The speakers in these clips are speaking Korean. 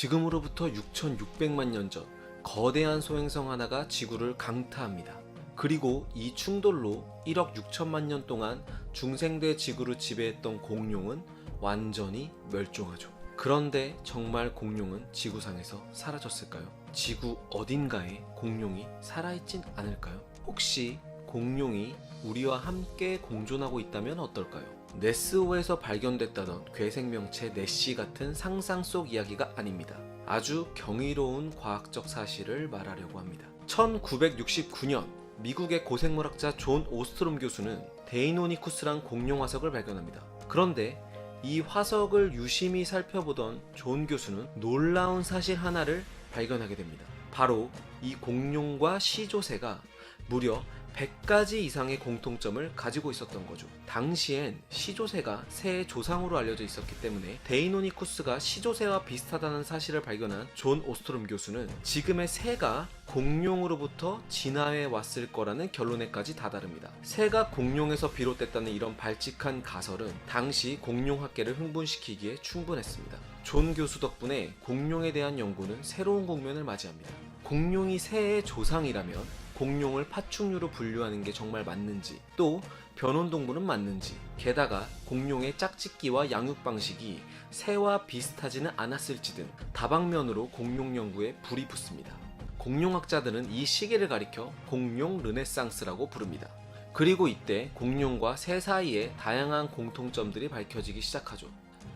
지금으로부터 6,600만 년 전 거대한 소행성 하나가 지구를 강타합니다. 그리고 이 충돌로 1억 6천만 년 동안 중생대 지구를 지배했던 공룡은 완전히 멸종하죠. 그런데 정말 공룡은 지구상에서 사라졌을까요? 지구 어딘가에 공룡이 살아있진 않을까요? 혹시 공룡이 우리와 함께 공존하고 있다면 어떨까요? 네스호에서 발견됐다던 괴생명체 네시 같은 상상 속 이야기가 아닙니다. 아주 경이로운 과학적 사실을 말하려고 합니다. 1969년 미국의 고생물학자 존 오스트롬 교수는 데이노니쿠스란 공룡 화석을 발견합니다. 그런데 이 화석을 유심히 살펴보던 존 교수는 놀라운 사실 하나를 발견하게 됩니다. 바로 이 공룡과 시조새가 무려 100가지 이상의 공통점을 가지고 있었던 거죠. 당시엔 시조새가 새의 조상으로 알려져 있었기 때문에 데이노니쿠스가 시조새와 비슷하다는 사실을 발견한 존 오스트롬 교수는 지금의 새가 공룡으로부터 진화해 왔을 거라는 결론에까지 다다릅니다. 새가 공룡에서 비롯됐다는 이런 발칙한 가설은 당시 공룡학계를 흥분시키기에 충분했습니다. 존 교수 덕분에 공룡에 대한 연구는 새로운 국면을 맞이합니다. 공룡이 새의 조상이라면 공룡을 파충류로 분류하는 게 정말 맞는지, 또 변온동물은 맞는지, 게다가 공룡의 짝짓기와 양육 방식이 새와 비슷하지는 않았을지 등 다방면으로 공룡 연구에 불이 붙습니다. 공룡학자들은 이 시기를 가리켜 공룡 르네상스라고 부릅니다. 그리고 이때 공룡과 새 사이에 다양한 공통점들이 밝혀지기 시작하죠.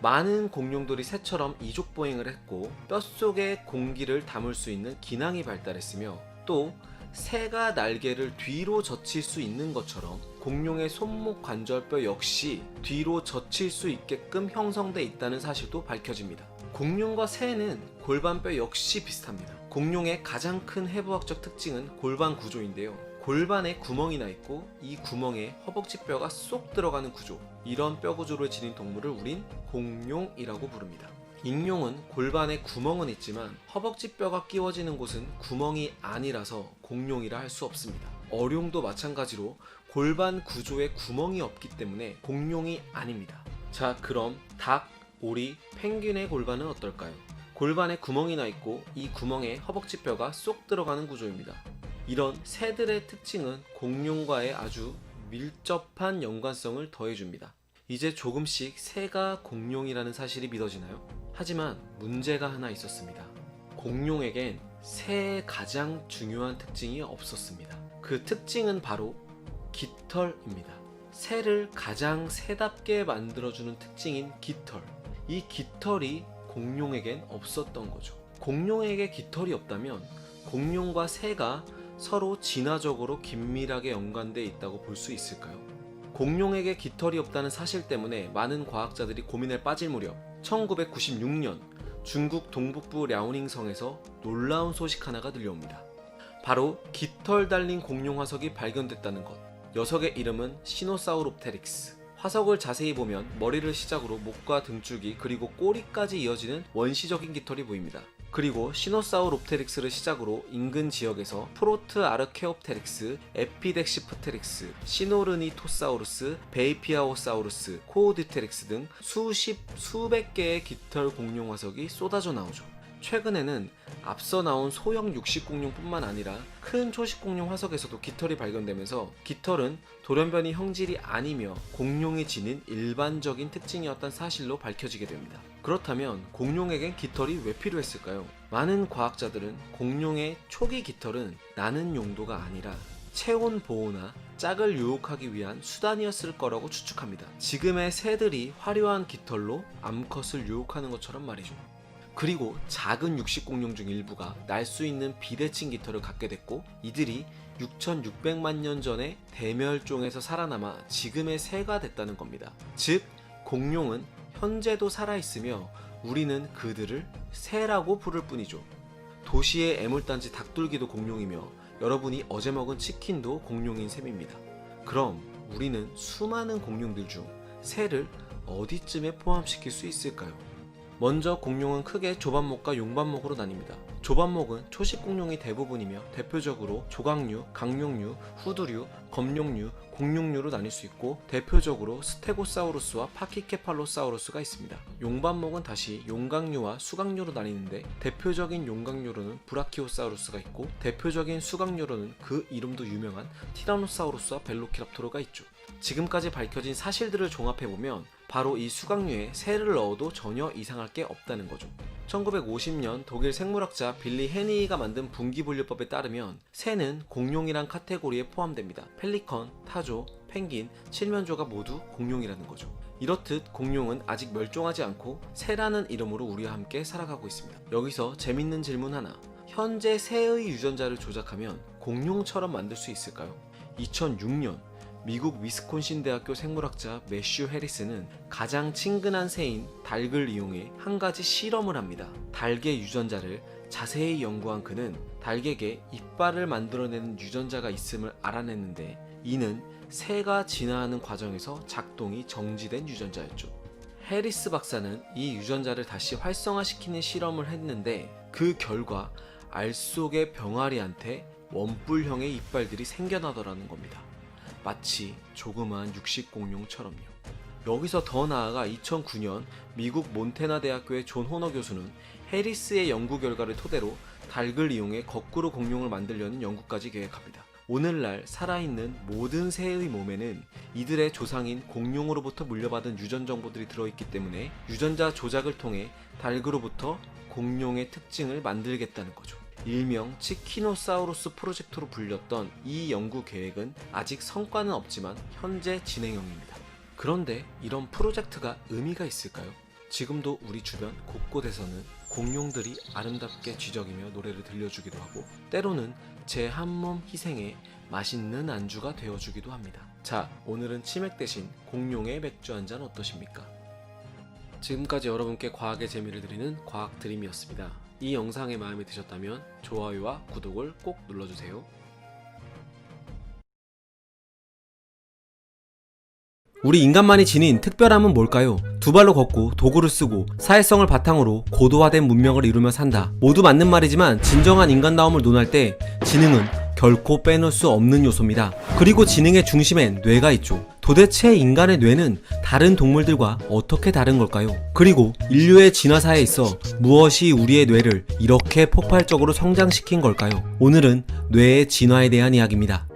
많은 공룡들이 새처럼 이족보행을 했고 뼛속에 공기를 담을 수 있는 기낭이 발달했으며, 또 새가 날개를 뒤로 젖힐 수 있는 것처럼 공룡의 손목 관절뼈 역시 뒤로 젖힐 수 있게끔 형성돼 있다는 사실도 밝혀집니다. 공룡과 새는 골반뼈 역시 비슷합니다. 공룡의 가장 큰 해부학적 특징은 골반 구조인데요. 골반에 구멍이 나 있고 이 구멍에 허벅지뼈가 쏙 들어가는 구조, 이런 뼈 구조를 지닌 동물을 우린 공룡이라고 부릅니다. 익룡은 골반에 구멍은 있지만 허벅지뼈가 끼워지는 곳은 구멍이 아니라서 공룡이라 할 수 없습니다. 어룡도 마찬가지로 골반 구조에 구멍이 없기 때문에 공룡이 아닙니다. 자, 그럼 닭, 오리, 펭귄의 골반은 어떨까요? 골반에 구멍이 나 있고 이 구멍에 허벅지뼈가 쏙 들어가는 구조입니다. 이런 새들의 특징은 공룡과의 아주 밀접한 연관성을 더해줍니다. 이제 조금씩 새가 공룡이라는 사실이 믿어지나요? 하지만 문제가 하나 있었습니다. 공룡에겐 새의 가장 중요한 특징이 없었습니다. 그 특징은 바로 깃털입니다. 새를 가장 새답게 만들어주는 특징인 깃털. 이 깃털이 공룡에겐 없었던 거죠. 공룡에게 깃털이 없다면 공룡과 새가 서로 진화적으로 긴밀하게 연관되어 있다고 볼 수 있을까요? 공룡에게 깃털이 없다는 사실 때문에 많은 과학자들이 고민에 빠질 무렵 1996년 중국 동북부 랴오닝성에서 놀라운 소식 하나가 들려옵니다. 바로 깃털 달린 공룡 화석이 발견됐다는 것. 녀석의 이름은 시노사우롭테릭스. 화석을 자세히 보면 머리를 시작으로 목과 등줄기 그리고 꼬리까지 이어지는 원시적인 깃털이 보입니다. 그리고 시노사우롭테릭스를 시작으로 인근 지역에서 프로트아르케옵테릭스, 에피덱시프테릭스, 시노르니토사우루스, 베이피아오사우루스, 코오디테릭스 등 수백 개의 깃털 공룡 화석이 쏟아져 나오죠. 최근에는 앞서 나온 소형 육식공룡뿐만 아니라 큰 초식공룡 화석에서도 깃털이 발견되면서 깃털은 돌연변이 형질이 아니며 공룡이 지닌 일반적인 특징이었던 사실로 밝혀지게 됩니다. 그렇다면 공룡에겐 깃털이 왜 필요했을까요? 많은 과학자들은 공룡의 초기 깃털은 나는 용도가 아니라 체온 보호나 짝을 유혹하기 위한 수단이었을 거라고 추측합니다. 지금의 새들이 화려한 깃털로 암컷을 유혹하는 것처럼 말이죠. 그리고 작은 육식공룡 중 일부가 날 수 있는 비대칭 깃털을 갖게 됐고, 이들이 6,600만 년 전에 대멸종에서 살아남아 지금의 새가 됐다는 겁니다. 즉, 공룡은 현재도 살아있으며 우리는 그들을 새라고 부를 뿐이죠. 도시의 애물단지 닭둘기도 공룡이며 여러분이 어제 먹은 치킨도 공룡인 셈입니다. 그럼 우리는 수많은 공룡들 중 새를 어디쯤에 포함시킬 수 있을까요? 먼저 공룡은 크게 조반목과 용반목으로 나뉩니다. 조반목은 초식 공룡이 대부분이며 대표적으로 조각류, 강룡류, 후두류, 검룡류, 공룡류로 나뉠 수 있고 대표적으로 스테고사우루스와 파키케팔로사우루스가 있습니다. 용반목은 다시 용각류와 수각류로 나뉘는데 대표적인 용각류로는 브라키오사우루스가 있고 대표적인 수각류로는 그 이름도 유명한 티라노사우루스와 벨로키랍토르가 있죠. 지금까지 밝혀진 사실들을 종합해보면 바로 이 수각류에 새를 넣어도 전혀 이상할 게 없다는 거죠. 1950년 독일 생물학자 빌리 헤니이가 만든 분기분류법에 따르면 새는 공룡이란 카테고리에 포함됩니다. 펠리컨, 타조, 펭귄, 칠면조가 모두 공룡이라는 거죠. 이렇듯 공룡은 아직 멸종하지 않고 새라는 이름으로 우리와 함께 살아가고 있습니다. 여기서 재밌는 질문 하나. 현재 새의 유전자를 조작하면 공룡처럼 만들 수 있을까요? 2006년 미국 위스콘신 대학교 생물학자 매슈 해리스는 가장 친근한 새인 닭을 이용해 한 가지 실험을 합니다. 닭의 유전자를 자세히 연구한 그는 닭에게 이빨을 만들어내는 유전자가 있음을 알아냈는데 이는 새가 진화하는 과정에서 작동이 정지된 유전자였죠. 해리스 박사는 이 유전자를 다시 활성화시키는 실험을 했는데 그 결과 알 속의 병아리한테 원뿔형의 이빨들이 생겨나더라는 겁니다. 마치 조그마한 육식공룡처럼요. 여기서 더 나아가 2009년 미국 몬태나 대학교의 존 호너 교수는 해리스의 연구 결과를 토대로 닭을 이용해 거꾸로 공룡을 만들려는 연구까지 계획합니다. 오늘날 살아있는 모든 새의 몸에는 이들의 조상인 공룡으로부터 물려받은 유전 정보들이 들어있기 때문에 유전자 조작을 통해 닭으로부터 공룡의 특징을 만들겠다는 거죠. 일명 치키노사우루스 프로젝트로 불렸던 이 연구 계획은 아직 성과는 없지만 현재 진행형입니다. 그런데 이런 프로젝트가 의미가 있을까요? 지금도 우리 주변 곳곳에서는 공룡들이 아름답게 쥐적이며 노래를 들려주기도 하고 때로는 제 한몸 희생에 맛있는 안주가 되어주기도 합니다. 자, 오늘은 치맥 대신 공룡의 맥주 한잔 어떠십니까? 지금까지 여러분께 과학의 재미를 드리는 과학 드림이었습니다. 이 영상이 마음에 드셨다면 좋아요와 구독을 꼭 눌러주세요. 우리 인간만이 지닌 특별함은 뭘까요? 두 발로 걷고 도구를 쓰고 사회성을 바탕으로 고도화된 문명을 이루며 산다. 모두 맞는 말이지만 진정한 인간다움을 논할 때 지능은 결코 빼놓을 수 없는 요소입니다. 그리고 지능의 중심엔 뇌가 있죠. 도대체 인간의 뇌는 다른 동물들과 어떻게 다른 걸까요? 그리고 인류의 진화사에 있어 무엇이 우리의 뇌를 이렇게 폭발적으로 성장시킨 걸까요? 오늘은 뇌의 진화에 대한 이야기입니다.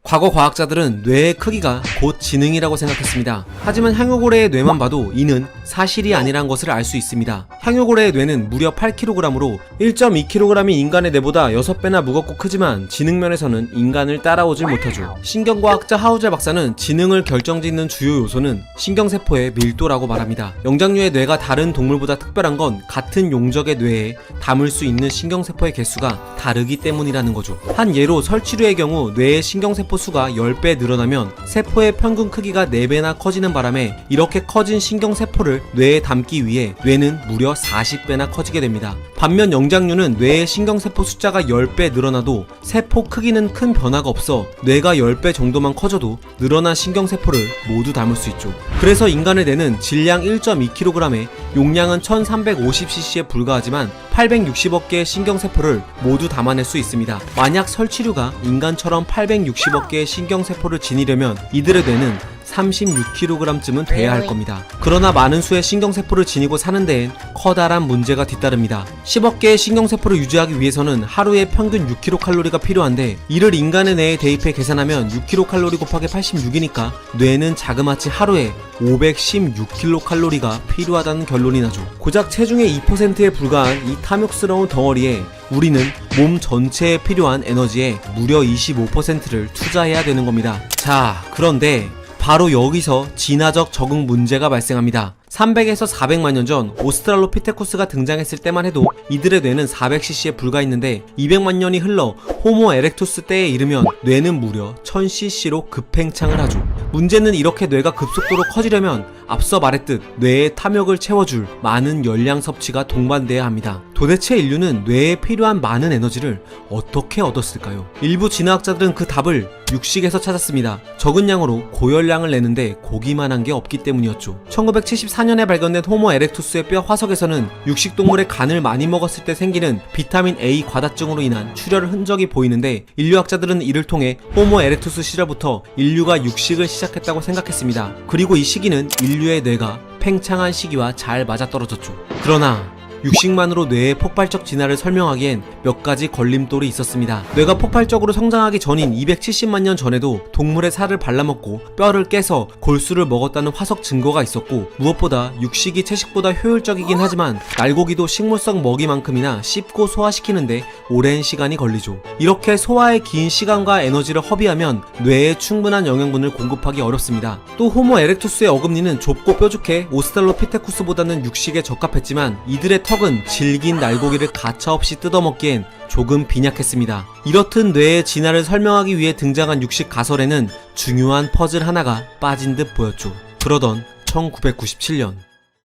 과거 과학자들은 뇌의 크기가 곧 지능이라고 생각했습니다. 하지만 향유고래의 뇌만 봐도 이는 사실이 아니란 것을 알 수 있습니다. 향유고래의 뇌는 무려 8kg으로 1.2kg인 인간의 뇌보다 6배나 무겁고 크지만 지능면에서는 인간을 따라오질 못하죠. 신경과학자 하우젤 박사는 지능을 결정짓는 주요 요소는 신경세포의 밀도라고 말합니다. 영장류의 뇌가 다른 동물보다 특별한 건 같은 용적의 뇌에 담을 수 있는 신경세포의 개수가 다르기 때문이라는 거죠. 한 예로 설치류의 경우 뇌의 신경세포 수가 10배 늘어나면 세포의 평균 크기가 4배나 커지는 바람에 이렇게 커진 신경세포를 뇌에 담기 위해 뇌는 무려 40배나 커지게 됩니다. 반면 영장류는 뇌의 신경세포 숫자가 10배 늘어나도 세포 크기는 큰 변화가 없어 뇌가 10배 정도만 커져도 늘어난 신경세포를 모두 담을 수 있죠. 그래서 인간의 뇌는 질량 1.2kg에 용량은 1350cc에 불과하지만 860억 개의 신경세포를 모두 담아낼 수 있습니다. 만약 설치류가 인간처럼 860억 개의 신경세포를 지니려면 이들의 뇌는 36kg쯤은 돼야 할 겁니다. 그러나 많은 수의 신경세포를 지니고 사는 데엔 커다란 문제가 뒤따릅니다. 10억 개의 신경세포를 유지하기 위해서는 하루에 평균 6kcal가 필요한데 이를 인간의 뇌에 대입해 계산하면 6kcal 곱하기 86이니까 뇌는 자그마치 하루에 516kcal가 필요하다는 결론이 나죠. 고작 체중의 2%에 불과한 이 탐욕스러운 덩어리에 우리는 몸 전체에 필요한 에너지의 무려 25%를 투자해야 되는 겁니다. 자, 그런데 바로 여기서 진화적 적응 문제가 발생합니다. 300에서 400만 년 전 오스트랄로피테쿠스가 등장했을 때만 해도 이들의 뇌는 400cc에 불과했는데 200만 년이 흘러 호모 에렉투스 때에 이르면 뇌는 무려 1000cc로 급팽창을 하죠. 문제는 이렇게 뇌가 급속도로 커지려면 앞서 말했듯 뇌의 탐욕을 채워줄 많은 열량 섭취가 동반돼야 합니다. 도대체 인류는 뇌에 필요한 많은 에너지를 어떻게 얻었을까요? 일부 진화학자들은 그 답을 육식에서 찾았습니다. 적은 양으로 고열량을 내는데 고기만한 게 없기 때문이었죠. 1974년에 발견된 호모 에렉투스의 뼈 화석에서는 육식동물의 간을 많이 먹었을 때 생기는 비타민 A 과다증으로 인한 출혈 흔적이 보이는데, 인류학자들은 이를 통해 호모 에렉투스 시절부터 인류가 육식을 시작했다고 생각했습니다. 그리고 이 시기는 인류의 뇌가 팽창한 시기와 잘 맞아떨어졌죠. 그러나 육식만으로 뇌의 폭발적 진화를 설명하기엔 몇 가지 걸림돌이 있었습니다. 뇌가 폭발적으로 성장하기 전인 270만 년 전에도 동물의 살을 발라먹고 뼈를 깨서 골수를 먹었다는 화석 증거가 있었고, 무엇보다 육식이 채식보다 효율적이긴 하지만 날고기도 식물성 먹이만큼이나 씹고 소화시키는데 오랜 시간이 걸리죠. 이렇게 소화에 긴 시간과 에너지를 허비하면 뇌에 충분한 영양분을 공급하기 어렵습니다. 또 호모 에렉투스의 어금니는 좁고 뾰족해 오스트랄로피테쿠스보다는 육식에 적합했지만 이들의 턱은 질긴 날고기를 가차없이 뜯어먹기엔 조금 빈약했습니다. 이렇듯 뇌의 진화를 설명하기 위해 등장한 육식 가설에는 중요한 퍼즐 하나가 빠진 듯 보였죠. 그러던 1997년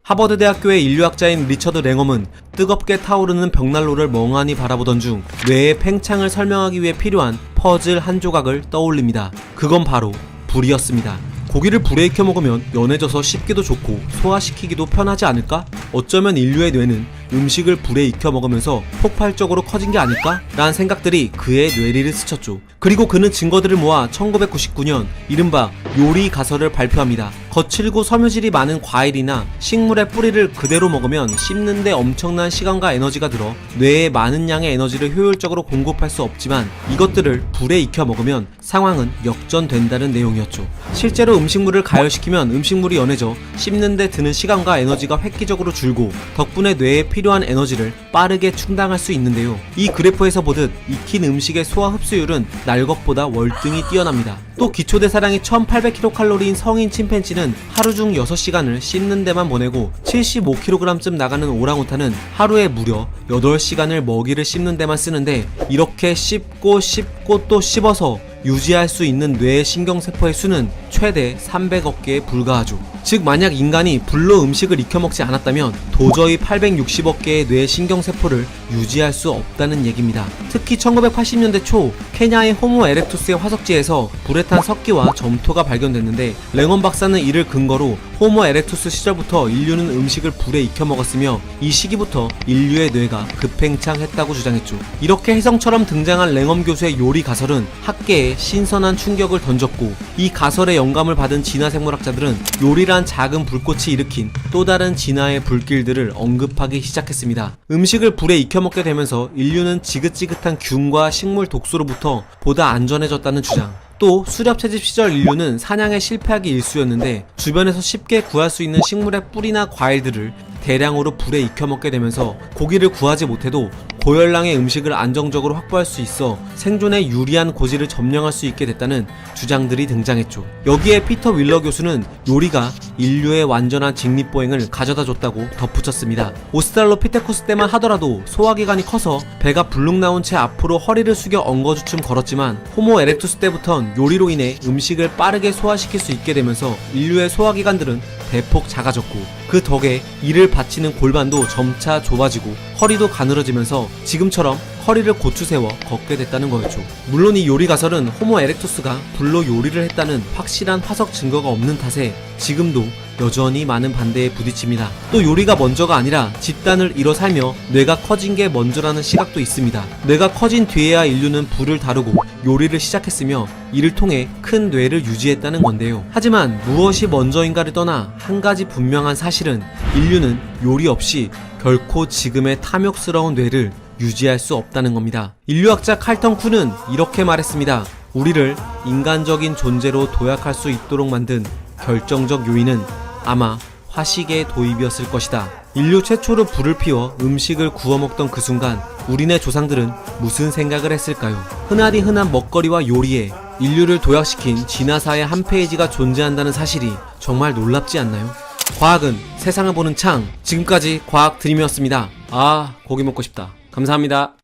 하버드 대학교의 인류학자인 리처드 랭엄은 뜨겁게 타오르는 벽난로를 멍하니 바라보던 중 뇌의 팽창을 설명하기 위해 필요한 퍼즐 한 조각을 떠올립니다. 그건 바로 불이었습니다. 고기를 불에 익혀 먹으면 연해져서 씹기도 좋고 소화시키기도 편하지 않을까? 어쩌면 인류의 뇌는 음식을 불에 익혀 먹으면서 폭발적으로 커진 게 아닐까? 라는 생각들이 그의 뇌리를 스쳤죠. 그리고 그는 증거들을 모아 1999년 이른바 요리 가설을 발표합니다. 거칠고 섬유질이 많은 과일이나 식물의 뿌리를 그대로 먹으면 씹는데 엄청난 시간과 에너지가 들어 뇌에 많은 양의 에너지를 효율적으로 공급할 수 없지만 이것들을 불에 익혀 먹으면 상황은 역전된다는 내용이었죠. 실제로 음식물을 가열시키면 음식물이 연해져 씹는데 드는 시간과 에너지가 획기적으로 줄고 덕분에 뇌에 필요한 에너지를 빠르게 충당할 수 있는데요. 이 그래프에서 보듯 익힌 음식의 소화 흡수율은 날 것보다 월등히 뛰어납니다. 또 기초대사량이 1800kcal인 성인 침팬지는 하루 중 6시간을 씹는 데만 보내고 75kg쯤 나가는 오랑우탄은 하루에 무려 8시간을 먹이를 씹는 데만 쓰는데, 이렇게 씹고 또 씹어서 유지할 수 있는 뇌의 신경세포의 수는 최대 300억 개에 불과하죠. 즉 만약 인간이 불로 음식을 익혀 먹지 않았다면 도저히 860억 개의 뇌 신경세포를 유지할 수 없다는 얘기입니다. 특히 1980년대 초 케냐의 호모 에렉투스의 화석지에서 불에 탄 석기와 점토가 발견됐는데, 랭엄 박사는 이를 근거로 호모 에렉투스 시절부터 인류는 음식을 불에 익혀 먹었으며 이 시기부터 인류의 뇌가 급팽창했다고 주장했죠. 이렇게 혜성처럼 등장한 랭엄 교수의 요리 가설은 학계에 신선한 충격을 던졌고, 이 가설에 영감을 받은 진화생물학자들은 요리란 작은 불꽃이 일으킨 또 다른 진화의 불길들을 언급하기 시작했습니다. 음식을 불에 익혀 먹게 되면서 인류는 지긋지긋한 균과 식물 독소로부터 보다 안전해졌다는 주장, 또 수렵 채집 시절 인류는 사냥에 실패하기 일쑤였는데 주변에서 쉽게 구할 수 있는 식물의 뿌리나 과일들을 대량으로 불에 익혀 먹게 되면서 고기를 구하지 못해도 고열량의 음식을 안정적으로 확보할 수 있어 생존에 유리한 고지를 점령할 수 있게 됐다는 주장들이 등장했죠. 여기에 피터 윌러 교수는 요리가 인류의 완전한 직립보행을 가져다 줬다고 덧붙였습니다. 오스트랄로피테쿠스 때만 하더라도 소화기관이 커서 배가 불룩 나온 채 앞으로 허리를 숙여 엉거주춤 걸었지만 호모 에렉투스 때부턴 요리로 인해 음식을 빠르게 소화시킬 수 있게 되면서 인류의 소화기관들은 대폭 작아졌고, 그 덕에 이를 받치는 골반도 점차 좁아지고 허리도 가늘어지면서 지금처럼 허리를 고추 세워 걷게 됐다는 거였죠. 물론 이 요리 가설은 호모 에렉투스가 불로 요리를 했다는 확실한 화석 증거가 없는 탓에 지금도 여전히 많은 반대에 부딪힙니다. 또 요리가 먼저가 아니라 집단을 이뤄 살며 뇌가 커진 게 먼저라는 시각도 있습니다. 뇌가 커진 뒤에야 인류는 불을 다루고 요리를 시작했으며 이를 통해 큰 뇌를 유지했다는 건데요. 하지만 무엇이 먼저인가를 떠나 한 가지 분명한 사실은 인류는 요리 없이 결코 지금의 탐욕스러운 뇌를 유지할 수 없다는 겁니다. 인류학자 칼턴 쿠는 이렇게 말했습니다. 우리를 인간적인 존재로 도약할 수 있도록 만든 결정적 요인은 아마 화식의 도입이었을 것이다. 인류 최초로 불을 피워 음식을 구워 먹던 그 순간 우리네 조상들은 무슨 생각을 했을까요? 흔하디 흔한 먹거리와 요리에 인류를 도약시킨 진화사의 한 페이지가 존재한다는 사실이 정말 놀랍지 않나요? 과학은 세상을 보는 창. 지금까지 과학 드림이었습니다. 아, 고기 먹고 싶다. 감사합니다.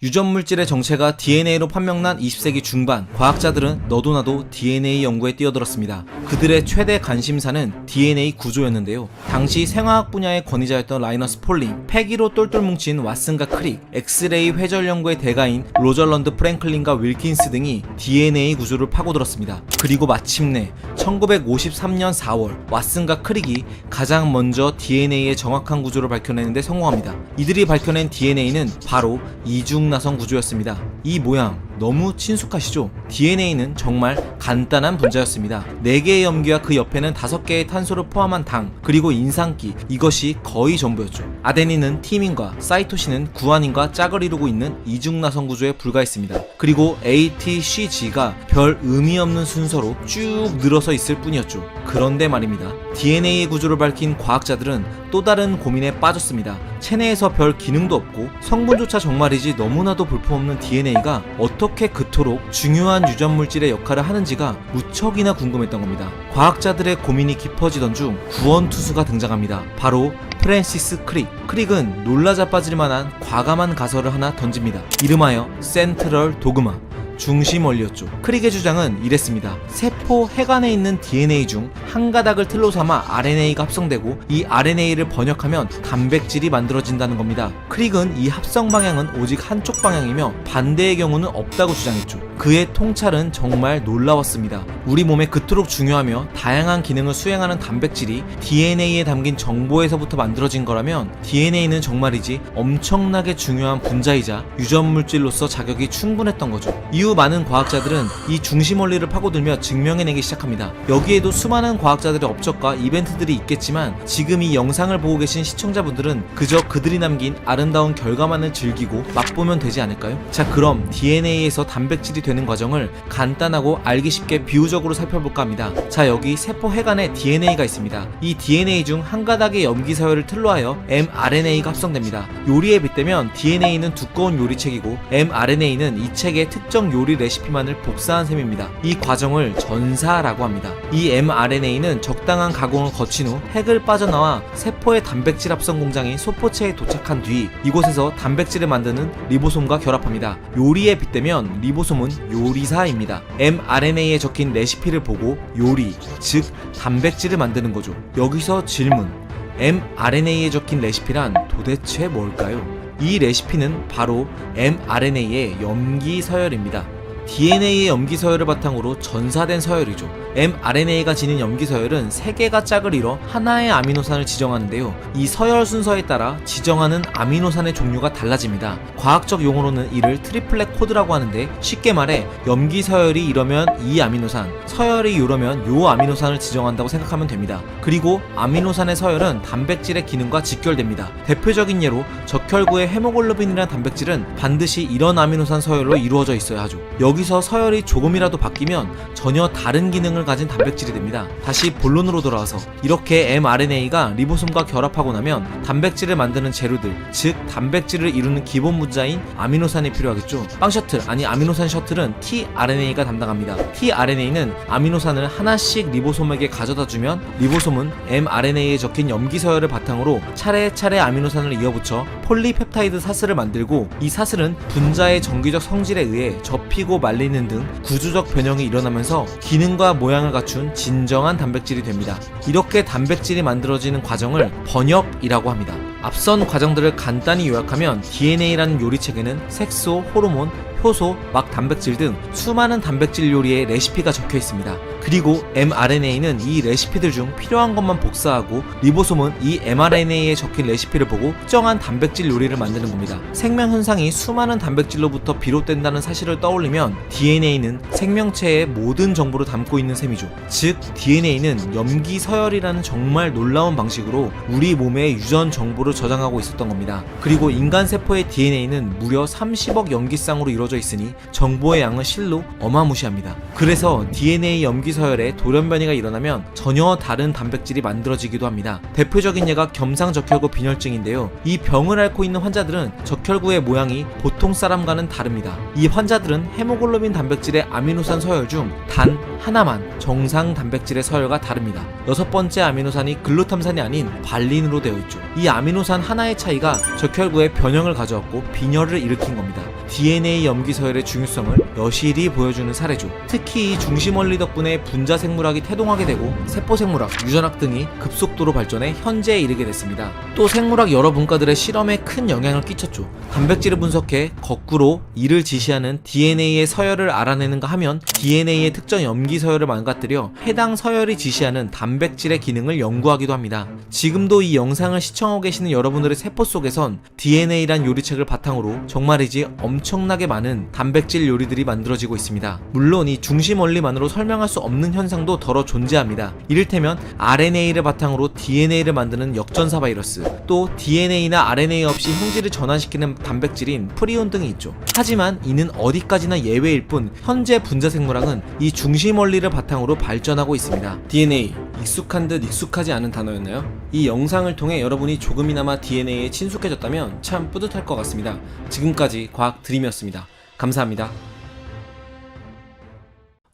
유전물질의 정체가 DNA로 판명난 20세기 중반, 과학자들은 너도나도 DNA 연구에 뛰어들었습니다. 그들의 최대 관심사는 DNA 구조였는데요. 당시 생화학 분야의 권위자였던 라이너스 폴링, 패기로 똘똘 뭉친 왓슨과 크릭, 엑스레이 회절 연구의 대가인 로저런드 프랭클린과 윌킨스 등이 DNA 구조를 파고들었습니다. 그리고 마침내 1953년 4월 왓슨과 크릭이 가장 먼저 DNA의 정확한 구조를 밝혀내는데 성공합니다. 이들이 밝혀낸 DNA는 바로 이중나선 구조였습니다. 이 모양 너무 친숙하시죠? DNA는 정말 간단한 분자였습니다. 4개의 염기와 그 옆에는 5개의 탄소를 포함한 당, 그리고 인산기, 이것이 거의 전부였죠. 아데닌은 티민과 사이토신은 구아닌과 짝을 이루고 있는 이중나선 구조에 불과했습니다. 그리고 ATCG가 별 의미 없는 순서로 쭉 늘어서 있을 뿐이었죠. 그런데 말입니다. DNA의 구조를 밝힌 과학자들은 또 다른 고민에 빠졌습니다. 체내에서 별 기능도 없고 성분조차 정말이지 너무나도 볼품없는 DNA가 어떻게 그토록 중요한 유전물질의 역할을 하는지가 무척이나 궁금했던 겁니다. 과학자들의 고민이 깊어지던 중 구원투수가 등장합니다. 바로 프랜시스 크릭. 크릭은 놀라 자빠질 만한 과감한 가설을 하나 던집니다. 이름하여 센트럴 도그마, 중심 원리였죠. 크릭의 주장은 이랬습니다. 세포 핵안에 있는 DNA 중 한 가닥을 틀로 삼아 RNA가 합성되고 이 RNA를 번역하면 단백질이 만들어진다는 겁니다. 크릭은 이 합성 방향은 오직 한쪽 방향이며 반대의 경우는 없다고 주장했죠. 그의 통찰은 정말 놀라웠습니다. 우리 몸에 그토록 중요하며 다양한 기능을 수행하는 단백질이 DNA에 담긴 정보에서부터 만들어진 거라면 DNA는 정말이지 엄청나게 중요한 분자이자 유전물질로서 자격이 충분했던 거죠. 이후 많은 과학자들은 이 중심 원리를 파고들며 증명해내기 시작합니다. 여기에도 수많은 과학자들의 업적과 이벤트들이 있겠지만 지금 이 영상을 보고 계신 시청자분들은 그저 그들이 남긴 아름다운 결과만을 즐기고 맛보면 되지 않을까요? 자, 그럼 DNA에서 단백질이 되는 과정을 간단하고 알기 쉽게 비유적으로 살펴볼까 합니다. 자, 여기 세포 핵 안에 DNA가 있습니다. 이 DNA 중 한 가닥의 염기 서열을 틀로 하여 mRNA가 합성됩니다. 요리에 빗대면 DNA는 두꺼운 요리책이고 mRNA는 이 책의 특정 요리 레시피만을 복사한 셈입니다. 이 과정을 전사라고 합니다. 이 mRNA는 적당한 가공을 거친 후 핵을 빠져나와 세포의 단백질 합성 공장인 소포체에 도착한 뒤 이곳에서 단백질을 만드는 리보솜과 결합합니다. 요리에 빗대면 리보솜은 요리사입니다. mRNA에 적힌 레시피를 보고 요리, 즉 단백질을 만드는 거죠. 여기서 질문, mRNA에 적힌 레시피란 도대체 뭘까요? 이 레시피는 바로 mRNA의 염기 서열입니다. DNA의 염기 서열을 바탕으로 전사된 서열이죠. mRNA가 지닌 염기 서열은 3개가 짝을 이뤄 하나의 아미노산을 지정하는데요. 이 서열 순서에 따라 지정하는 아미노산의 종류가 달라집니다. 과학적 용어로는 이를 트리플렛 코드라고 하는데 쉽게 말해 염기 서열이 이러면 이 아미노산, 서열이 이러면 요 아미노산을 지정한다고 생각하면 됩니다. 그리고 아미노산의 서열은 단백질의 기능과 직결됩니다. 대표적인 예로 적혈구의 헤모글로빈이라는 단백질은 반드시 이런 아미노산 서열로 이루어져 있어야 하죠. 여기서 서열이 조금이라도 바뀌면 전혀 다른 기능을 가진 단백질이 됩니다. 다시 본론으로 돌아와서 이렇게 mRNA가 리보솜과 결합하고 나면 단백질을 만드는 재료들, 즉 단백질을 이루는 기본 분자인 아미노산이 필요하겠죠. 빵 셔틀, 아니 아미노산 셔틀은 tRNA가 담당합니다. tRNA는 아미노산을 하나씩 리보솜에게 가져다주면 리보솜은 mRNA에 적힌 염기 서열을 바탕으로 차례차례 아미노산을 이어붙여 폴리펩타이드 사슬을 만들고 이 사슬은 분자의 정기적 성질에 의해 접히고 말리는 등 구조적 변형이 일어나면서 기능과 모양을 갖춘 진정한 단백질이 됩니다. 이렇게 단백질이 만들어지는 과정을 번역이라고 합니다. 앞선 과정들을 간단히 요약하면 DNA라는 요리책에는 색소, 호르몬, 효소, 막 단백질 등 수많은 단백질 요리의 레시피가 적혀 있습니다. 그리고 mRNA는 이 레시피들 중 필요한 것만 복사하고 리보솜은 이 mRNA에 적힌 레시피를 보고 특정한 단백질 요리를 만드는 겁니다. 생명 현상이 수많은 단백질로부터 비롯된다는 사실을 떠올리면 DNA는 생명체의 모든 정보를 담고 있는 셈이죠. 즉 DNA는 염기 서열이라는 정말 놀라운 방식으로 우리 몸의 유전 정보를 저장하고 있었던 겁니다. 그리고 인간 세포의 DNA는 무려 30억 염기쌍으로 이루어져 있으니 정보의 양은 실로 어마무시합니다. 그래서 DNA 염기 서열에 돌연변이가 일어나면 전혀 다른 단백질이 만들어지기도 합니다. 대표적인 예가 겸상적혈구 빈혈증인데요. 이 병을 앓고 있는 환자들은 적혈구의 모양이 보통 사람과는 다릅니다. 이 환자들은 헤모글로빈 단백질의 아미노산 서열 중 단 하나만 정상 단백질의 서열과 다릅니다. 6번째 아미노산이 글루탐산이 아닌 발린으로 되어 있죠. 이 아미노산 하나의 차이가 적혈구의 변형을 가져왔고 빈혈을 일으킨 겁니다. DNA 염기 서열의 중요성을 여실히 보여주는 사례죠. 특히 이 중심원리 덕분에 분자 생물학이 태동하게 되고 세포 생물학, 유전학 등이 급속도로 발전해 현재에 이르게 됐습니다. 또 생물학 여러 분과들의 실험에 큰 영향을 끼쳤죠. 단백질을 분석해 거꾸로 이를 지시하는 DNA의 서열을 알아내는가 하면 DNA의 특정 염기 서열을 망가뜨려 해당 서열이 지시하는 단백질의 기능을 연구하기도 합니다. 지금도 이 영상을 시청하고 계시는 여러분들의 세포 속에선 DNA란 요리책을 바탕으로 정말이지 엄청나게 많은 단백질 요리들이 만들어지고 있습니다. 물론 이 중심 원리만으로 설명할 수 없는 현상도 더러 존재합니다. 이를테면 RNA를 바탕으로 DNA를 만드는 역전사 바이러스, 또 DNA나 RNA 없이 형질을 전환시키는 단백질인 프리온 등이 있죠. 하지만 이는 어디까지나 예외일 뿐 현재 분자 생물학은 이 중심 원리를 바탕으로 발전하고 있습니다. DNA, 익숙한 듯 익숙하지 않은 단어였나요? 이 영상을 통해 여러분이 조금이나마 DNA에 친숙해졌다면 참 뿌듯할 것 같습니다. 지금까지 과학 드림이었습니다. 감사합니다.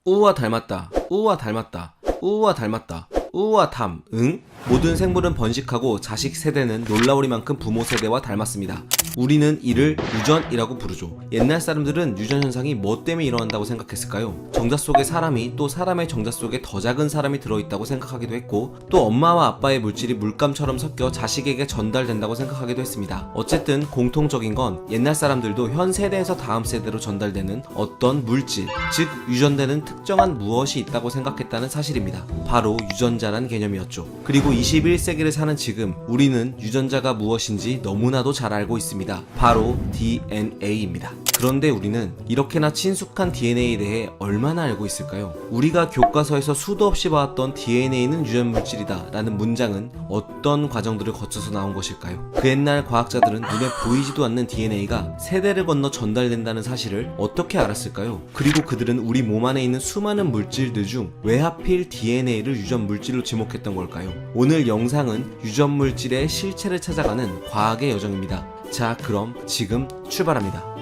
우와 닮았다. 우와 닮았다. 우와 닮았다. 우와 닮. 응? 모든 생물은 번식하고 자식 세대는 놀라우리만큼 부모 세대와 닮았습니다. 우리는 이를 유전이라고 부르죠. 옛날 사람들은 유전 현상이 뭐 때문에 일어난다고 생각했을까요? 정자 속에 사람이, 또 사람의 정자 속에 더 작은 사람이 들어있다고 생각하기도 했고, 또 엄마와 아빠의 물질이 물감처럼 섞여 자식에게 전달된다고 생각하기도 했습니다. 어쨌든 공통적인 건 옛날 사람들도 현 세대에서 다음 세대로 전달되는 어떤 물질, 즉 유전되는 특정한 무엇이 있다고 생각했다는 사실입니다. 바로 유전자란 개념이었죠. 그리고 21세기를 사는 지금 우리는 유전자가 무엇인지 너무나도 잘 알고 있습니다. 바로 DNA입니다. 그런데 우리는 이렇게나 친숙한 DNA에 대해 얼마나 알고 있을까요? 우리가 교과서에서 수도 없이 봐왔던 DNA는 유전물질이다 라는 문장은 어떤 과정들을 거쳐서 나온 것일까요? 그 옛날 과학자들은 눈에 보이지도 않는 DNA가 세대를 건너 전달된다는 사실을 어떻게 알았을까요? 그리고 그들은 우리 몸 안에 있는 수많은 물질들 중 왜 하필 DNA를 유전물질로 지목했던 걸까요? 오늘 영상은 유전물질의 실체를 찾아가는 과학의 여정입니다. 자, 그럼 지금 출발합니다.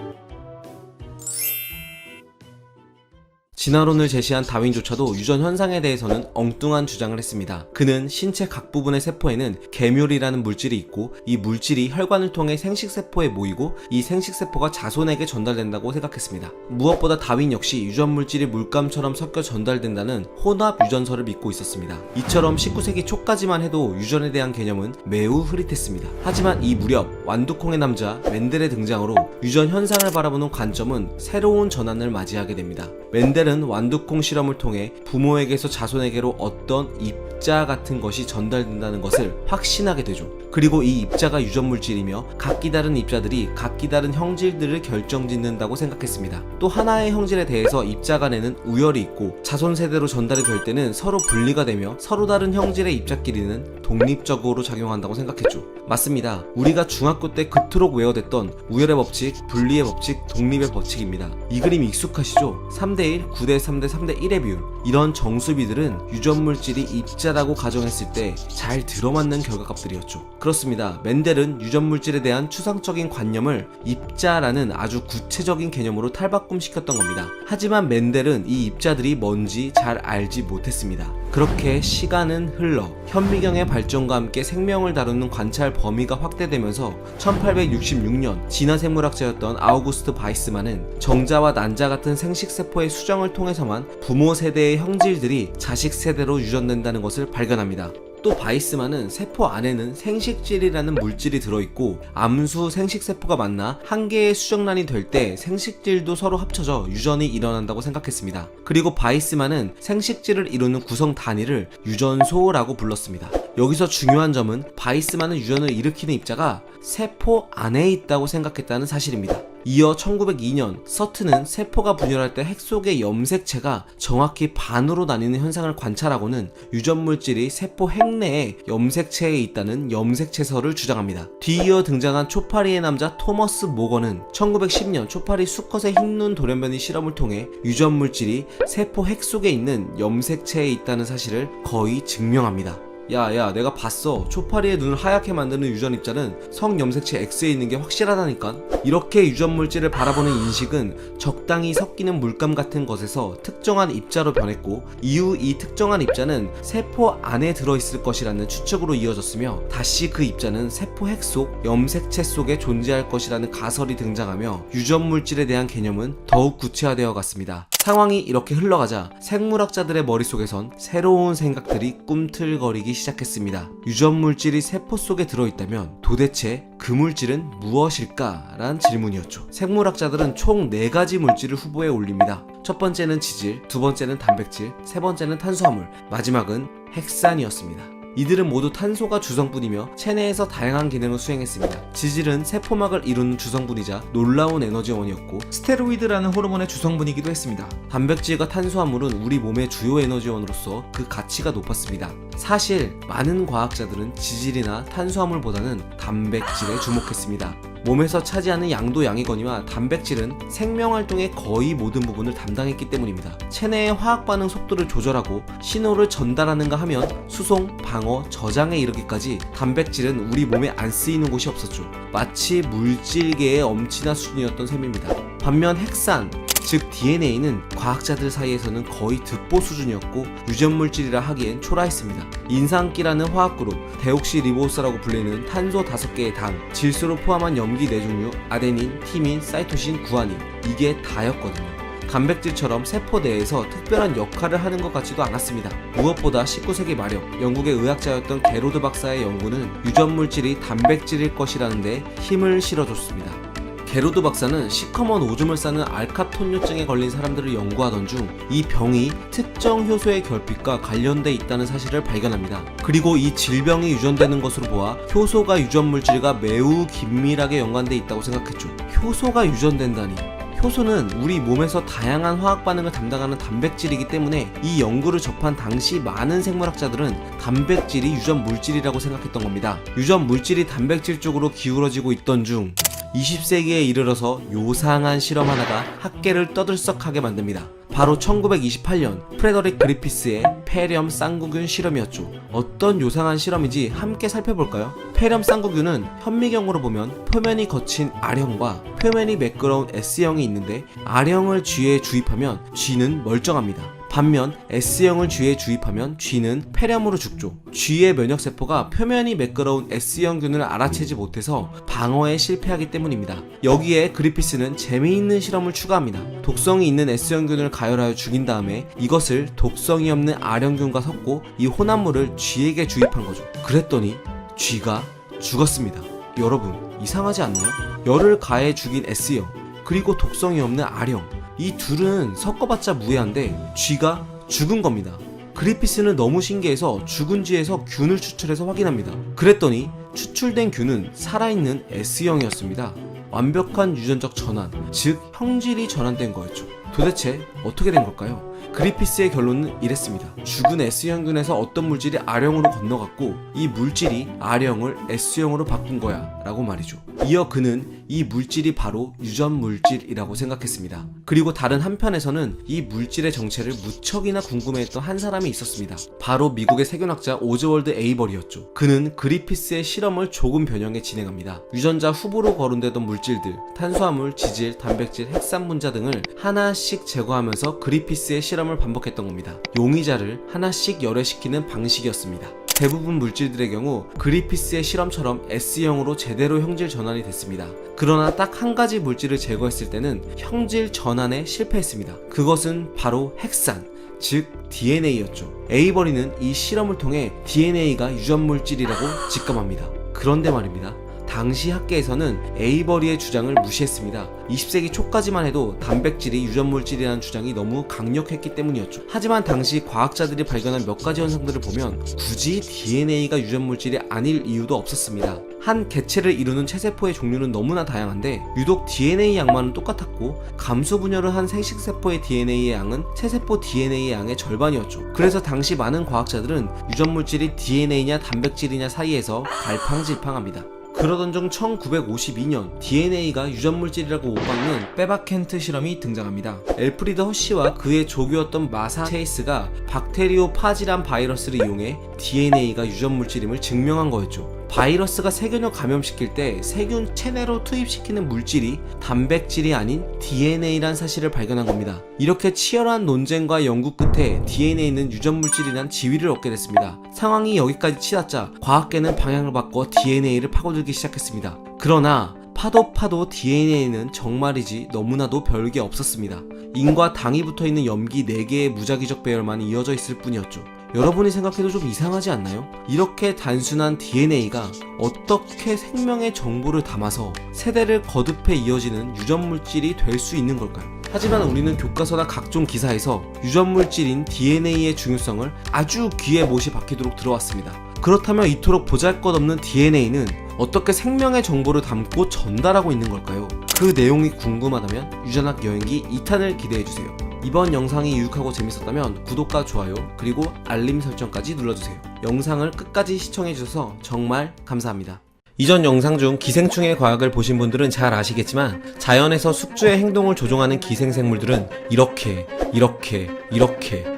진화론을 제시한 다윈조차도 유전 현상에 대해서는 엉뚱한 주장을 했습니다. 그는 신체 각 부분의 세포에는 계묗이라는 물질이 있고, 이 물질이 혈관을 통해 생식세포에 모이고 이 생식세포가 자손에게 전달된다고 생각했습니다. 무엇보다 다윈 역시 유전물질이 물감처럼 섞여 전달된다는 혼합 유전설을 믿고 있었습니다. 이처럼 19세기 초까지만 해도 유전에 대한 개념은 매우 흐릿했습니다. 하지만 이 무렵 완두콩의 남자 멘델의 등장으로 유전 현상을 바라보는 관점은 새로운 전환을 맞이하게 됩니다. 멘델은 완두콩 실험을 통해 부모에게서 자손에게로 어떤 입자 같은 것이 전달된다는 것을 확신하게 되죠. 그리고 이 입자가 유전물질이며 각기 다른 입자들이 각기 다른 형질들을 결정짓는다고 생각했습니다. 또 하나의 형질에 대해서 입자 간에는 우열이 있고 자손 세대로 전달이 될 때는 서로 분리가 되며 서로 다른 형질의 입자끼리는 독립적으로 작용한다고 생각했죠. 맞습니다. 우리가 중학교 때 그토록 외워댔던 우열의 법칙, 분리의 법칙, 독립의 법칙입니다. 이 그림 익숙하시죠? 3대1, 9대3대 3대1의 비율. 이런 정수비들은 유전물질이 입자라고 가정했을 때 잘 들어맞는 결과값들이었죠. 그렇습니다. 멘델은 유전물질에 대한 추상적인 관념을 입자라는 아주 구체적인 개념으로 탈바꿈시켰던 겁니다. 하지만 멘델은 이 입자들이 뭔지 잘 알지 못했습니다. 그렇게 시간은 흘러 현미경의 발전과 함께 생명을 다루는 관찰 범위가 확대되면서 1866년 진화생물학자였던 아우구스트 바이스만은 정자와 난자 같은 생식세포의 수정을 통해서만 부모 세대의 형질들이 자식 세대로 유전된다는 것을 발견합니다. 또 바이스만은 세포 안에는 생식질이라는 물질이 들어있고 암수 생식세포가 만나 한 개의 수정란이 될 때 생식질도 서로 합쳐져 유전이 일어난다고 생각했습니다. 그리고 바이스만은 생식질을 이루는 구성 단위를 유전소라고 불렀습니다. 여기서 중요한 점은 바이스만은 유전을 일으키는 입자가 세포 안에 있다고 생각했다는 사실입니다. 이어 1902년 서튼은 세포가 분열할 때 핵 속의 염색체가 정확히 반으로 나뉘는 현상을 관찰하고는 유전물질이 세포 핵 내에 염색체에 있다는 염색체설을 주장합니다. 뒤이어 등장한 초파리의 남자 토머스 모건은 1910년 초파리 수컷의 흰눈 돌연변이 실험을 통해 유전물질이 세포 핵 속에 있는 염색체에 있다는 사실을 거의 증명합니다. 야야, 내가 봤어. 초파리의 눈을 하얗게 만드는 유전 입자는 성염색체 X에 있는 게 확실하다니까. 이렇게 유전 물질을 바라보는 인식은 적당히 섞이는 물감 같은 것에서 특정한 입자로 변했고, 이후 이 특정한 입자는 세포 안에 들어있을 것이라는 추측으로 이어졌으며, 다시 그 입자는 세포 핵 속 염색체 속에 존재할 것이라는 가설이 등장하며 유전 물질에 대한 개념은 더욱 구체화되어 갔습니다. 상황이 이렇게 흘러가자 생물학자들의 머릿속에선 새로운 생각들이 꿈틀거리기 시작했습니다. 유전 물질이 세포 속에 들어있다면 도대체 그 물질은 무엇일까? 라는 질문이었죠. 생물학자들은 총 4가지 물질을 후보에 올립니다. 첫 번째는 지질, 두 번째는 단백질, 세 번째는 탄수화물, 마지막은 핵산이었습니다. 이들은 모두 탄소가 주성분이며 체내에서 다양한 기능을 수행했습니다. 지질은 세포막을 이루는 주성분이자 놀라운 에너지원이었고, 스테로이드라는 호르몬의 주성분이기도 했습니다. 단백질과 탄수화물은 우리 몸의 주요 에너지원으로서 그 가치가 높았습니다. 사실 많은 과학자들은 지질이나 탄수화물보다는 단백질에 주목했습니다. 몸에서 차지하는 양도 양이거니와 단백질은 생명활동의 거의 모든 부분을 담당했기 때문입니다. 체내의 화학반응 속도를 조절하고 신호를 전달하는가 하면 수송, 방어, 저장에 이르기까지 단백질은 우리 몸에 안 쓰이는 곳이 없었죠. 마치 물질계의 엄친아 수준이었던 셈입니다. 반면 핵산, 즉 DNA는 과학자들 사이에서는 거의 득보 수준이었고 유전물질이라 하기엔 초라했습니다. 인산기라는 화학그룹, 데옥시리보스라고 불리는 탄소 5개의 당, 질소를 포함한 염기 4종류, 아데닌, 티민, 사이토신, 구아닌, 이게 다였거든요. 단백질처럼 세포 내에서 특별한 역할을 하는 것 같지도 않았습니다. 무엇보다 19세기 말엽 영국의 의학자였던 게로드 박사의 연구는 유전물질이 단백질일 것이라는 데 힘을 실어줬습니다. 게로드 박사는 시커먼 오줌을 싸는 알카톤뇨증에 걸린 사람들을 연구하던 중 이 병이 특정 효소의 결핍과 관련돼 있다는 사실을 발견합니다. 그리고 이 질병이 유전되는 것으로 보아 효소가 유전물질과 매우 긴밀하게 연관돼 있다고 생각했죠. 효소가 유전된다니. 효소는 우리 몸에서 다양한 화학 반응을 담당하는 단백질이기 때문에 이 연구를 접한 당시 많은 생물학자들은 단백질이 유전 물질이라고 생각했던 겁니다. 유전 물질이 단백질 쪽으로 기울어지고 있던 중 20세기에 이르러서 요상한 실험 하나가 학계를 떠들썩하게 만듭니다. 바로 1928년 프레더릭 그리피스의 폐렴 쌍구균 실험이었죠. 어떤 요상한 실험인지 함께 살펴볼까요? 폐렴 쌍구균은 현미경으로 보면 표면이 거친 R형과 표면이 매끄러운 S형이 있는데, R형을 쥐에 주입하면 쥐는 멀쩡합니다. 반면 S형을 쥐에 주입하면 쥐는 폐렴으로 죽죠. 쥐의 면역세포가 표면이 매끄러운 S형균을 알아채지 못해서 방어에 실패하기 때문입니다. 여기에 그리피스는 재미있는 실험을 추가합니다. 독성이 있는 S형균을 가열하여 죽인 다음에 이것을 독성이 없는 R형균과 섞고 이 혼합물을 쥐에게 주입한 거죠. 그랬더니 쥐가 죽었습니다. 여러분, 이상하지 않나요? 열을 가해 죽인 S형, 그리고 독성이 없는 R형, 이 둘은 섞어봤자 무해한데 쥐가 죽은 겁니다. 그리피스는 너무 신기해서 죽은 쥐에서 균을 추출해서 확인합니다. 그랬더니 추출된 균은 살아있는 S형이었습니다. 완벽한 유전적 전환, 즉 형질이 전환된 거였죠. 도대체 어떻게 된 걸까요? 그리피스의 결론은 이랬습니다. 죽은 S형균에서 어떤 물질이 R형으로 건너갔고 이 물질이 R형을 S형으로 바꾼 거야 라고 말이죠. 이어 그는 이 물질이 바로 유전 물질이라고 생각했습니다. 그리고 다른 한편에서는 이 물질의 정체를 무척이나 궁금해했던 한 사람이 있었습니다. 바로 미국의 세균학자 오즈월드 에이버리였죠. 그는 그리피스의 실험을 조금 변형해 진행합니다. 유전자 후보로 거론되던 물질들, 탄수화물, 지질, 단백질, 핵산 분자 등을 하나씩 제거하면서 그리피스의 실험을 반복했던 겁니다. 용의자를 하나씩 열애시키는 방식이었습니다. 대부분 물질들의 경우 그리피스의 실험처럼 S형으로 제대로 형질 전환이 됐습니다. 그러나 딱 한 가지 물질을 제거했을 때는 형질 전환에 실패했습니다. 그것은 바로 핵산, 즉 DNA였죠. 에이버리는 이 실험을 통해 DNA가 유전물질이라고 직감합니다. 그런데 말입니다. 당시 학계에서는 에이버리의 주장을 무시했습니다. 20세기 초까지만 해도 단백질이 유전물질이라는 주장이 너무 강력했기 때문이었죠. 하지만 당시 과학자들이 발견한 몇 가지 현상들을 보면 굳이 DNA가 유전물질이 아닐 이유도 없었습니다. 한 개체를 이루는 체세포의 종류는 너무나 다양한데 유독 DNA 양만은 똑같았고 감수 분열을 한 생식세포의 DNA의 양은 체세포 DNA의 양의 절반이었죠. 그래서 당시 많은 과학자들은 유전물질이 DNA냐 단백질이냐 사이에서 갈팡질팡합니다. 그러던 중 1952년 DNA가 유전물질이라고 못박는 빼바켄트 실험이 등장합니다. 엘프리드 허쉬와 그의 조교였던 마사 체이스가 박테리오 파지란 바이러스를 이용해 DNA가 유전물질임을 증명한 거였죠. 바이러스가 세균을 감염시킬 때 세균 체내로 투입시키는 물질이 단백질이 아닌 DNA란 사실을 발견한 겁니다. 이렇게 치열한 논쟁과 연구 끝에 DNA는 유전물질이란 지위를 얻게 됐습니다. 상황이 여기까지 치닫자 과학계는 방향을 바꿔 DNA를 파고들기 시작했습니다. 그러나 파도 DNA는 정말이지 너무나도 별게 없었습니다. 인과 당이 붙어있는 염기 4개의 무작위적 배열만 이어져 있을 뿐이었죠. 여러분이 생각해도 좀 이상하지 않나요? 이렇게 단순한 DNA가 어떻게 생명의 정보를 담아서 세대를 거듭해 이어지는 유전물질이 될 수 있는 걸까요? 하지만 우리는 교과서나 각종 기사에서 유전물질인 DNA의 중요성을 아주 귀에 못이 박히도록 들어왔습니다. 그렇다면 이토록 보잘것없는 DNA는 어떻게 생명의 정보를 담고 전달하고 있는 걸까요? 그 내용이 궁금하다면 유전학 여행기 2탄을 기대해주세요. 이번 영상이 유익하고 재밌었다면 구독과 좋아요 그리고 알림 설정까지 눌러주세요. 영상을 끝까지 시청해주셔서 정말 감사합니다. 이전 영상 중 기생충의 과학을 보신 분들은 잘 아시겠지만 자연에서 숙주의 행동을 조종하는 기생생물들은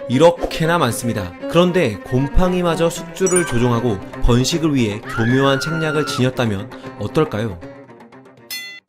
이렇게나 많습니다. 그런데 곰팡이마저 숙주를 조종하고 번식을 위해 교묘한 책략을 지녔다면 어떨까요?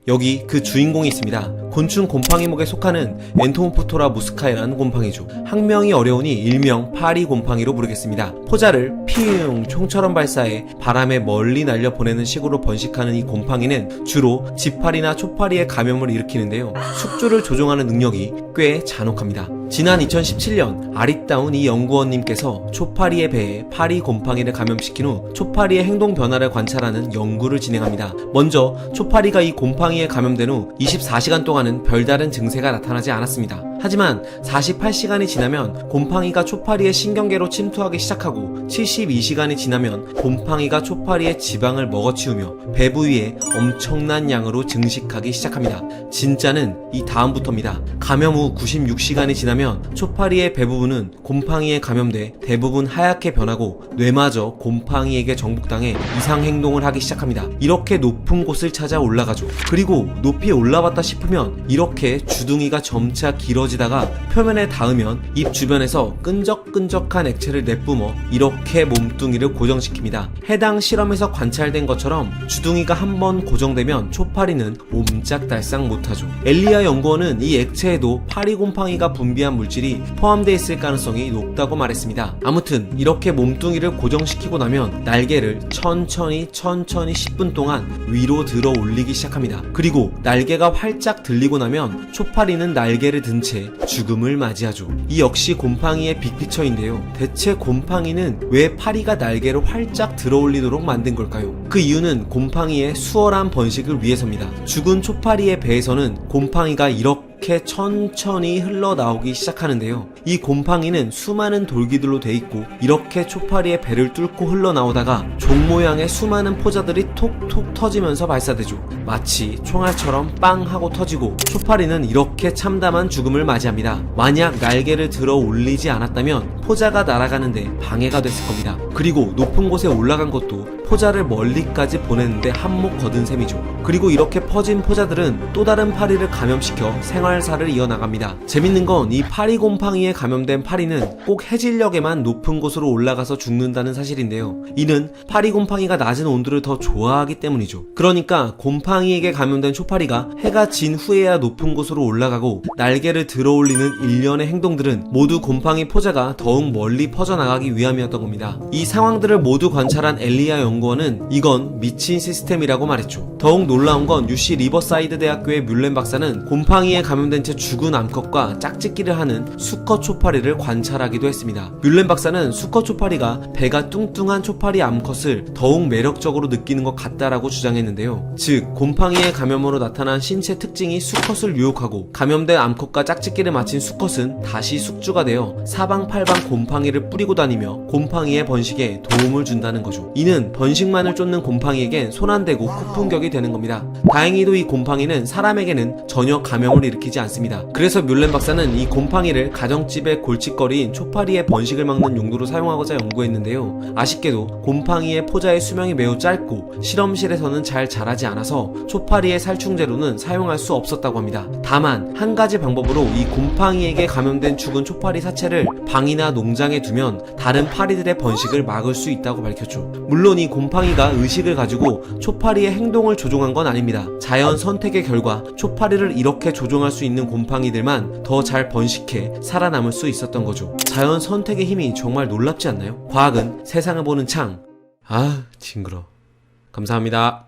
여기 그 주인공이 있습니다. 곤충 곰팡이목에 속하는 엔토모프토라 무스카이라는 곰팡이죠. 학명이 어려우니 일명 파리 곰팡이로 부르겠습니다. 포자를 피웅 총처럼 발사해 바람에 멀리 날려 보내는 식으로 번식하는 이 곰팡이는 주로 지파리나 초파리의 감염을 일으키는데요. 숙주를 조종하는 능력이 꽤 잔혹합니다. 지난 2017년 아리따운 이 연구원님께서 초파리의 배에 파리 곰팡이를 감염시킨 후 초파리의 행동 변화를 관찰하는 연구를 진행합니다. 먼저 초파리가 이 곰팡이에 감염된 후 24시간 동안은 별다른 증세가 나타나지 않았습니다. 하지만 48시간이 지나면 곰팡이가 초파리의 신경계로 침투하기 시작하고 72시간이 지나면 곰팡이가 초파리의 지방을 먹어치우며 배 부위에 엄청난 양으로 증식하기 시작합니다. 진짜는 이 다음부터입니다. 감염 후 96시간이 지나면 초파리의 배 부분은 곰팡이에 감염돼 대부분 하얗게 변하고 뇌마저 곰팡이에게 정복당해 이상 행동을 하기 시작합니다. 이렇게 높은 곳을 찾아 올라가죠. 그리고 높이 올라왔다 싶으면 이렇게 주둥이가 점차 길어지다가 표면에 닿으면 입 주변에서 끈적끈적한 액체를 내뿜어 이렇게 몸뚱이를 고정시킵니다. 해당 실험에서 관찰된 것처럼 주둥이가 한번 고정되면 초파리는 옴짝달싹 못하죠. 엘리아 연구원은 이 액체에도 파리곰팡이가 분비한 물질이 포함되어 있을 가능성이 높다고 말했습니다. 아무튼 이렇게 몸뚱이를 고정시키고 나면 날개를 천천히 10분 동안 위로 들어 올리기 시작합니다. 그리고 날개가 활짝 들리고 나면 초파리는 날개를 든 채 죽음을 맞이하죠. 이 역시 곰팡이의 빅피처인데요. 대체 곰팡이는 왜 파리가 날개를 활짝 들어 올리도록 만든 걸까요? 그 이유는 곰팡이의 수월한 번식을 위해서입니다. 죽은 초파리의 배에서는 곰팡이가 이렇게 천천히 흘러나오기 시작하는데요. 이 곰팡이는 수많은 돌기들로 돼 있고 이렇게 초파리의 배를 뚫고 흘러나오다가 종 모양의 수많은 포자들이 톡톡 터지면서 발사되죠. 마치 총알처럼 빵 하고 터지고 초파리는 이렇게 참담한 죽음을 맞이합니다. 만약 날개를 들어 올리지 않았다면 포자가 날아가는데 방해가 됐을 겁니다. 그리고 높은 곳에 올라간 것도 포자를 멀리까지 보내는데 한몫 거둔 셈이죠. 그리고 이렇게 퍼진 포자들은 또 다른 파리를 감염시켜 생활사를 이어나갑니다. 재밌는 건 이 파리 곰팡이에 감염된 파리는 꼭 해질녘에만 높은 곳으로 올라가서 죽는다는 사실인데요. 이는 파리 곰팡이가 낮은 온도를 더 좋아하기 때문이죠. 그러니까 곰팡이에게 감염된 초파리가 해가 진 후에야 높은 곳으로 올라가고 날개를 들어 올리는 일련의 행동들은 모두 곰팡이 포자가 더욱 멀리 퍼져나가기 위함이었던 겁니다. 이 상황들을 모두 관찰한 엘리아 연구원은 이건 미친 시스템이라고 말했죠. 더욱 놀라운 건 UC 리버사이드 대학교의 뮬렌 박사는 곰팡이에 감염된 채 죽은 암컷과 짝짓기를 하는 수컷 초파리를 관찰하기도 했습니다. 뮬렌 박사는 수컷 초파리가 배가 뚱뚱한 초파리 암컷을 더욱 매력적으로 느끼는 것 같다라고 주장했는데요. 즉 곰팡이의 감염으로 나타난 신체 특징이 수컷을 유혹하고 감염된 암컷과 짝짓기를 마친 수컷은 다시 숙주가 되어 사방팔방 곰팡이를 뿌리고 다니며 곰팡이의 번식에 도움을 준다는 거죠. 이는 번식만을 쫓는 곰팡이에겐 손 안 대고 쿠풍격이 되는 겁니다. 다행히도 이 곰팡이는 사람에게는 전혀 감염을 일으키지 않습니다. 그래서 뮬렌 박사는 이 곰팡이를 가정집의 골칫거리인 초파리의 번식을 막는 용도로 사용하고자 연구했는데요. 아쉽게도 곰팡이의 포자의 수명이 매우 짧고 실험실에서는 잘 자라지 않아서 초파리의 살충제로는 사용할 수 없었다고 합니다. 다만 한 가지 방법으로 이 곰팡이에게 감염된 죽은 초파리 사체를 방이나 농장에 두면 다른 파리들의 번식을 막을 수 있다고 밝혔죠. 물론 이 곰팡이가 의식을 가지고 초파리의 행동을 조종한 건 아닙니다. 자연 선택의 결과 초파리를 이렇게 조종할 수 있는 곰팡이들만 더 잘 번식해 살아남을 수 있었던 거죠. 자연 선택의 힘이 정말 놀랍지 않나요? 과학은 세상을 보는 창. 아, 징그러. 감사합니다.